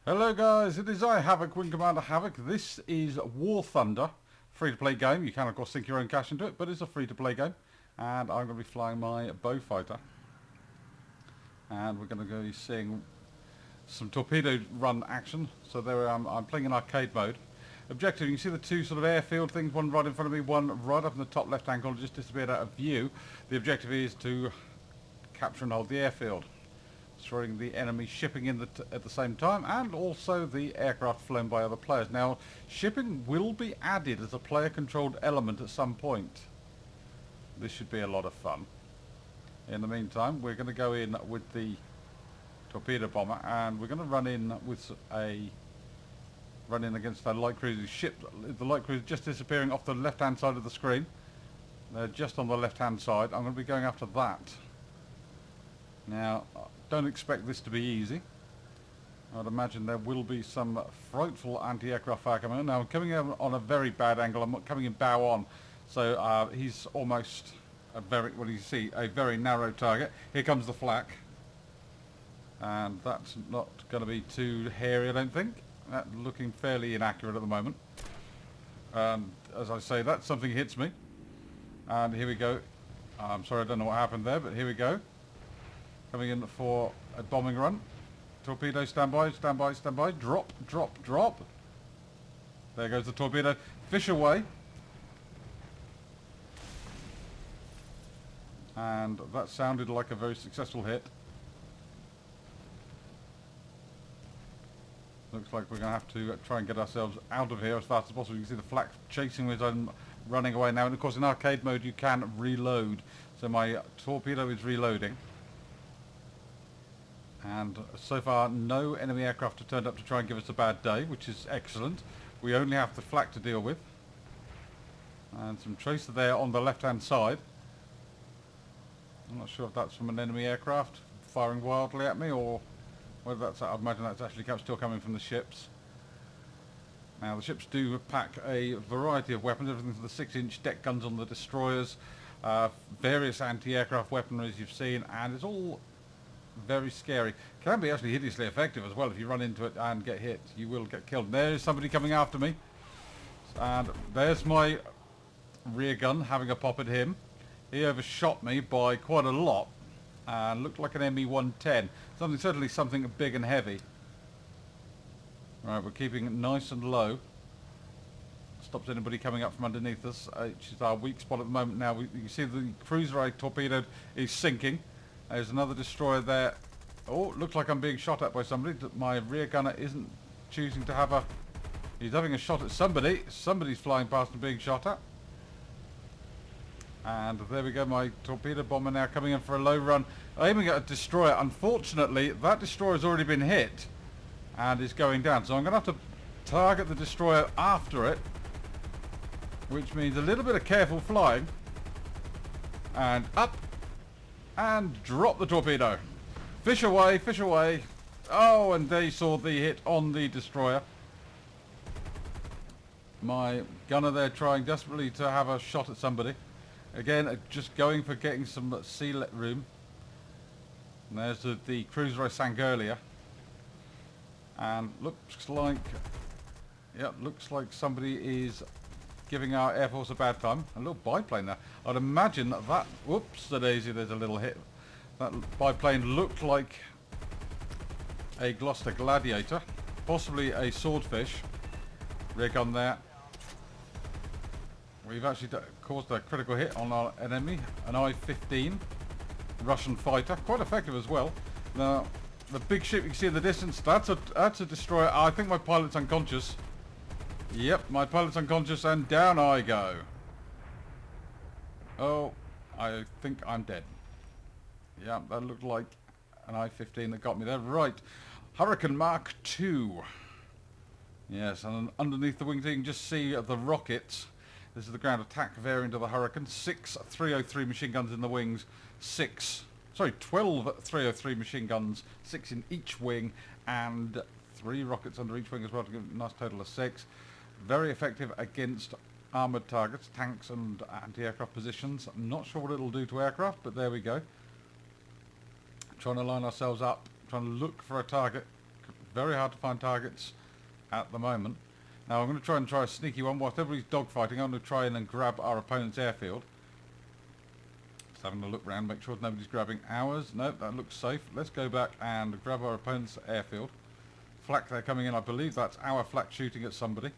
Hello guys, it is I, Havoc, Wing Commander Havoc. This is War Thunder, free-to-play game. You can of course sink your own cash into it, but it's a free-to-play game. And I'm going to be flying my bow fighter. And we're going to be seeing some torpedo run action. So there I'm playing in arcade mode. Objective, you can see the two sort of airfield things, one right in front of me, one right up in the top left-hand corner, just disappeared out of view. The objective is to capture and hold the airfield, destroying the enemy shipping at the same time, and also the aircraft flown by other players. Now, shipping will be added as a player-controlled element at some point. This should be a lot of fun. In the meantime, we're going to go in with the torpedo bomber, and we're going to run in against the light cruiser ship. The light cruiser just disappearing off the left-hand side of the screen. They're just on the left-hand side. I'm going to be going after that. Now, don't expect this to be easy. I'd imagine there will be some frightful anti-aircraft fire coming in. Now, I'm coming in on a very bad angle. I'm coming in bow on. So he's almost a very, what do you see, a very narrow target. Here comes the flak. And that's not going to be too hairy, I don't think. That's looking fairly inaccurate at the moment. And as I say, that something hits me. And here we go. I'm sorry, I don't know what happened there, but here we go. Coming in for a bombing run. Torpedo, stand by, stand by, stand by. Drop, drop, drop. There goes the torpedo. Fish away. And that sounded like a very successful hit. Looks like we're going to have to try and get ourselves out of here as fast as possible. You can see the flak chasing me as I'm running away now. And of course in arcade mode you can reload. So my torpedo is reloading. And so far no enemy aircraft have turned up to try and give us a bad day, which is excellent. We only have the flak to deal with. And some tracer there on the left hand side. I'm not sure if that's from an enemy aircraft firing wildly at me, or whether that's, I imagine that's actually still coming from the ships. Now the ships do pack a variety of weapons, everything from the 6-inch deck guns on the destroyers, various anti-aircraft weaponry as you've seen, and it's all very scary. Can be actually hideously effective as well. If you run into it and get hit, you will get killed. There's somebody coming after me, and there's my rear gun having a pop at him. He overshot me by quite a lot and looked like an ME-110. Certainly something big and heavy. Right, we're keeping it nice and low. Stops anybody coming up from underneath us, which is our weak spot at the moment. Now you can see the cruiser I torpedoed is sinking. There's another destroyer there. Oh, looks like I'm being shot at by somebody. My rear gunner isn't choosing to have a... He's having a shot at somebody. Somebody's flying past and being shot at. And there we go, my torpedo bomber now coming in for a low run, aiming at a destroyer. Unfortunately, that destroyer's already been hit and is going down. So I'm going to have to target the destroyer after it, which means a little bit of careful flying. And up and drop the torpedo. Fish away, fish away. Oh, and they saw the hit on the destroyer. My gunner there trying desperately to have a shot at somebody. Again, just going for getting some sea room. And there's the cruiser I sank earlier. And looks like, yeah, looks like somebody is giving our Air Force a bad time. A little biplane there. I'd imagine that, whoops, the daisy, there's a little hit. That biplane looked like a Gloucester Gladiator, possibly a Swordfish. Rear gun there. We've actually caused a critical hit on our enemy, an I-15 Russian fighter, quite effective as well. Now, the big ship you can see in the distance, that's a destroyer. I think my pilot's unconscious. Yep, my pilot's unconscious, and down I go. Oh, I think I'm dead. Yeah, that looked like an I-15 that got me there. Right, Hurricane Mark II. Yes, and underneath the wings you can just see the rockets. This is the ground attack variant of the Hurricane. 6 303 machine guns in the wings. 12 303 machine guns, 6 in each wing, and 3 rockets under each wing as well to give a nice total of 6. Very effective against armoured targets, tanks and anti-aircraft positions. I'm not sure what it'll do to aircraft, but there we go. Trying to line ourselves up, trying to look for a target very hard to find targets at the moment. Now I'm going to try a sneaky one. Whilst everybody's dogfighting, I'm going to try and grab our opponent's airfield. Just having a look around, make sure nobody's grabbing ours. Nope, that looks safe. Let's go back and grab our opponent's airfield. Flak they're coming in, I believe that's our flak shooting at somebody.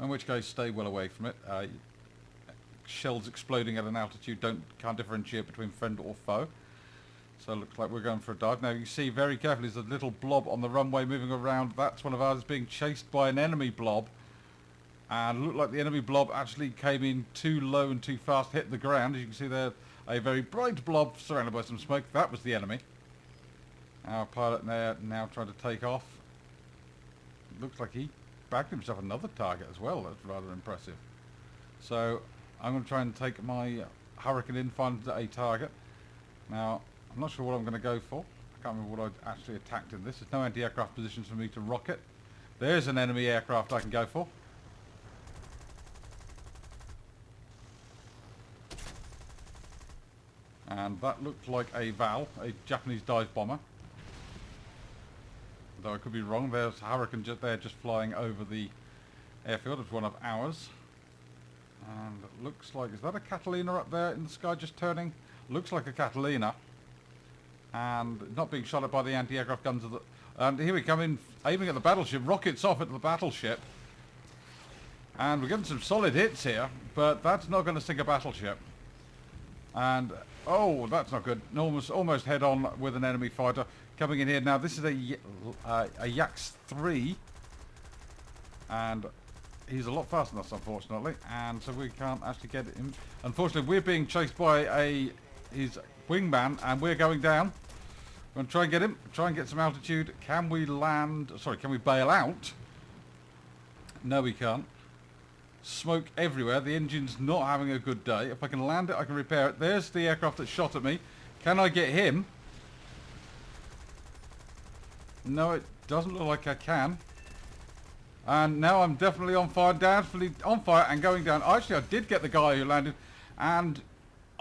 In which case, stay well away from it. Shells exploding at an altitude can't differentiate between friend or foe. So it looks like we're going for a dive. Now you see very carefully there's a little blob on the runway moving around. That's one of ours being chased by an enemy blob. And it looked like the enemy blob actually came in too low and too fast, hit the ground. As you can see there, a very bright blob surrounded by some smoke. That was the enemy. Our pilot there now trying to take off. Looks like he bagged himself another target as well. That's rather impressive. So I'm going to try and take my Hurricane in, find a target. Now, I'm not sure what I'm going to go for. I can't remember what I actually attacked in this. There's no anti-aircraft positions for me to rocket. There's an enemy aircraft I can go for. And that looked like a Val, a Japanese dive bomber. Though I could be wrong. There's a Hurricane just there, just flying over the airfield. It's one of ours. And it looks like, is that a Catalina up there in the sky just turning? Looks like a Catalina. And not being shot at by the anti-aircraft guns of the... And here we come in, aiming at the battleship, rockets off at the battleship. And we're getting some solid hits here, but that's not going to sink a battleship. And, oh, that's not good. Almost head on with an enemy fighter coming in here. Now, this is a Yax 3. And he's a lot faster than us, unfortunately. And so we can't actually get him. Unfortunately, we're being chased by his wingman, and we're going down. I'm going to try and get him, try and get some altitude. Can we land? Sorry, can we bail out? No, we can't. Smoke everywhere. The engine's not having a good day. If I can land it, I can repair it. There's the aircraft that shot at me. Can I get him? No, it doesn't look like I can. And now I'm definitely on fire, definitely on fire and going down. Actually, I did get the guy who landed, and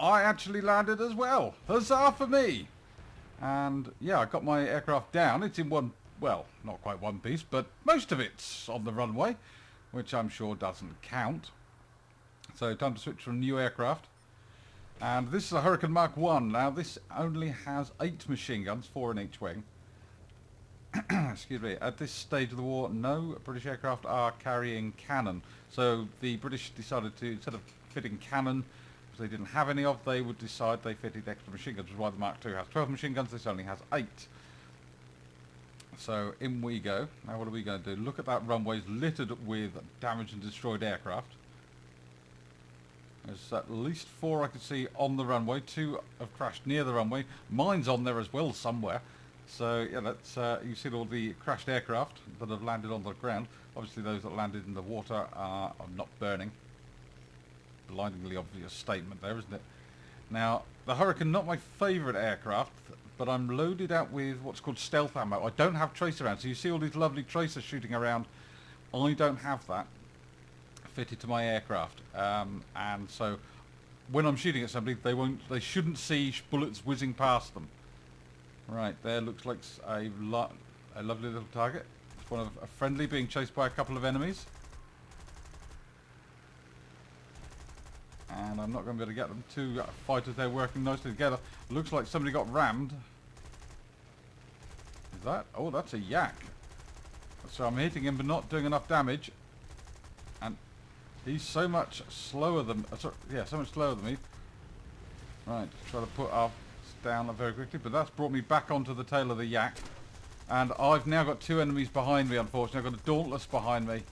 I actually landed as well. Huzzah for me! And yeah, I got my aircraft down. It's in one, well, not quite one piece, but most of it's on the runway, which I'm sure doesn't count. So time to switch from new aircraft. And this is a Hurricane Mark 1. Now this only has 8 machine guns, 4 in each wing. Excuse me. At this stage of the war, no British aircraft are carrying cannon. So the British decided to, instead of fitting cannon, because they didn't have any of, they would decide they fitted extra machine guns, which is why the Mark II has 12 machine guns. This only has 8. So in we go. Now what are we going to do? Look at that runway, it's littered with damaged and destroyed aircraft. There's at least 4 I could see on the runway. 2 have crashed near the runway. Mine's on there as well somewhere. So yeah, that's you see all the crashed aircraft that have landed on the ground. Obviously those that landed in the water are not burning. Blindingly obvious statement there, isn't it? Now, the Hurricane, not my favourite aircraft, but I'm loaded out with what's called stealth ammo. I don't have tracer rounds, so you see all these lovely tracers shooting around. I don't have that fitted to my aircraft, and so when I'm shooting at somebody, they shouldn't see bullets whizzing past them. Right, there looks like a lovely little target. It's one of a friendly being chased by a couple of enemies. And I'm not going to be able to get them. 2 fighters there working nicely together. Looks like somebody got rammed. Is that? Oh, that's a Yak. So I'm hitting him but not doing enough damage. And he's so much slower than... so much slower than me. Right, try to put our down very quickly. But that's brought me back onto the tail of the Yak. And I've now got 2 enemies behind me, unfortunately. I've got a Dauntless behind me.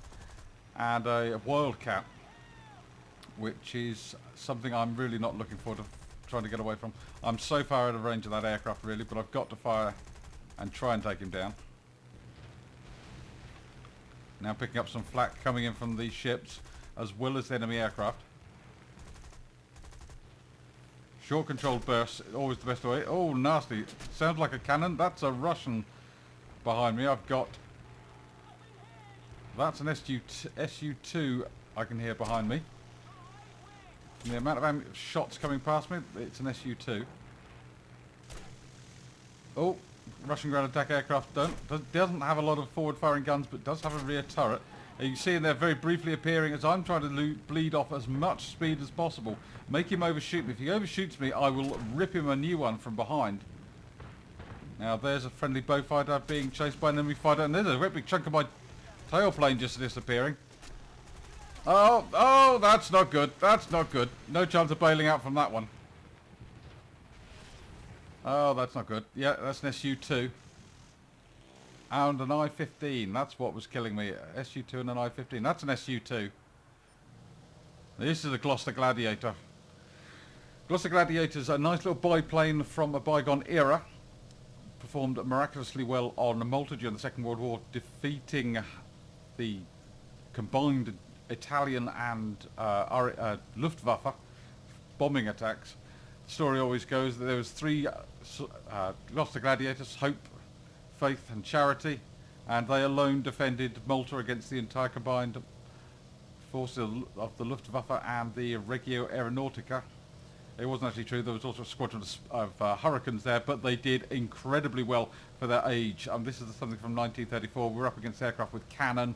And a Wildcat, which is something I'm really not looking forward to trying to get away from. I'm so far out of range of that aircraft really, but I've got to fire and try and take him down. Now picking up some flak coming in from these ships as well as the enemy aircraft. Short controlled bursts, always the best way. Oh, nasty. Sounds like a cannon. That's a Russian behind me. I've got... That's an SU-2 I can hear behind me. And the amount of shots coming past me, it's an SU-2. Oh, Russian ground attack aircraft doesn't have a lot of forward firing guns, but does have a rear turret. You can see in there very briefly appearing as I'm trying to bleed off as much speed as possible. Make him overshoot me. If he overshoots me, I will rip him a new one from behind. Now there's a friendly bow fighter being chased by an enemy fighter, and there's a great big chunk of my tailplane just disappearing. Oh, that's not good. That's not good. No chance of bailing out from that one. Oh, that's not good. Yeah, that's an SU-2. And an I-15. That's what was killing me. SU-2 and an I-15. That's an SU-2. This is a Gloucester Gladiator. Gloucester Gladiator's a nice little biplane from a bygone era. Performed miraculously well on Malta during the Second World War, defeating the combined Italian and Luftwaffe bombing attacks. The story always goes that there was three Gloucester Gladiators: Hope, Faith and Charity, and they alone defended Malta against the entire combined forces of the Luftwaffe and the Regio Aeronautica. It wasn't actually true. There was also a squadron of Hurricanes there, but they did incredibly well for their age. This is something from 1934. We're up against aircraft with cannon.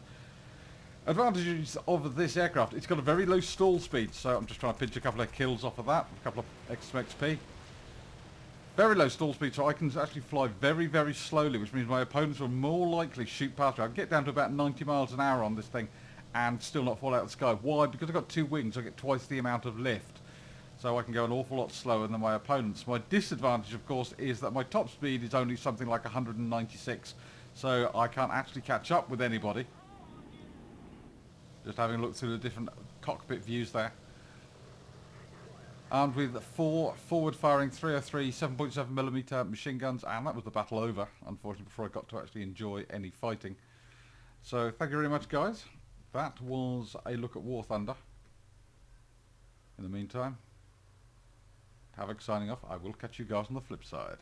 Advantages of this aircraft: it's got a very low stall speed, so I'm just trying to pinch a couple of kills off of that, a couple of extra XP. Very low stall speed, so I can actually fly very, very slowly, which means my opponents will more likely shoot past me. I can get down to about 90 miles an hour on this thing and still not fall out of the sky. Why? Because I've got two wings, I get twice the amount of lift. So I can go an awful lot slower than my opponents. My disadvantage, of course, is that my top speed is only something like 196, so I can't actually catch up with anybody. Just having a look through the different cockpit views there. Armed with 4 forward-firing 303 7.7mm machine guns, and that was the battle over, unfortunately, before I got to actually enjoy any fighting. So thank you very much, guys. That was a look at War Thunder. In the meantime, Havoc signing off. I will catch you guys on the flip side.